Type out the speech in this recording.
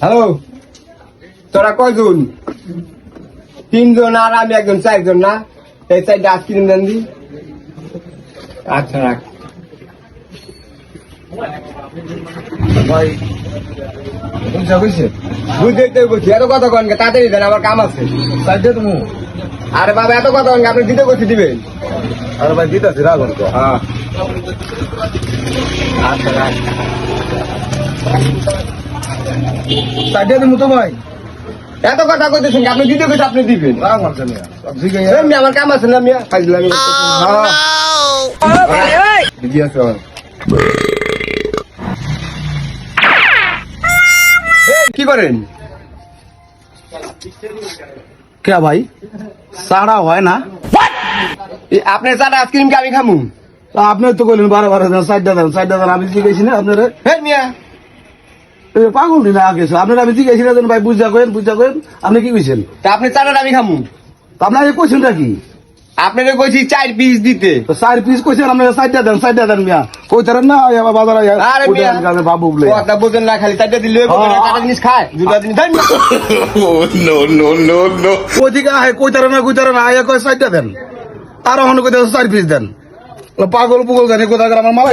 Hello, তোরা কয়জন? 3 জন আর আমি একজন, 4 জন না? এই 4টা আইসক্রিম দেন দি। আচ্ছা রাখ ভাই বুঝা কইছে বুঝতেই তো বলছি, এত কথা কন কে? তাড়াতাড়ি দেন, আমার কাম আছে। সাইডে তুমি আরে বাবা এত কথা কন কে? আপনি দিতে করছি দিবেন। আরে ভাই দিতাছি রাখুন তো হ্যাঁ আচ্ছা রাখ। সাইডে তুমি তো ভাই এত কথা কইতেছেন কি? আপনি দিতে করছি আপনি দিবেন। রাখুন তো মিয়া ঠিক আছে এই মিয়া, আমার কাম আছে না মিয়া? ফাইজলামি হ্যাঁ দিদি আছে আমার। এই, কি করেন? কে ভাই সাড়া হয় না এই আপনার চাটা আইসক্রিম কি আমি খামু? আপনি তো কইলেন 12 দেন সাইডে দেন আমি জিজ্ঞেসি না আপনার হ্যাঁ মিয়া, পাগল দিন আগে আপনার আমি জিজ্ঞেসি না ভাই বুঝা করেন আপনি কি কইছেন তা আপনি চাটা আমি খামু। আপনার কোয়েশনটা কি আপনাকে কইছি 4 পিস দিতে। তো 4 পিস কইছেন আপনার সাইডে দেন মিয়া কইতারেন না আবার বাজার আরে মিয়া, বাবু বলে কথা বোঝেন না, খালি চারটা দিলে চারটা জিনিস খায়, দুটা জিনিস দেন। ওদিকে আহে কইতারেন না আয়া কয় সাইডে দেন আর হন কইতে 4 পিস দেন পাগল পুগল জানি কোথাকার আমার মালা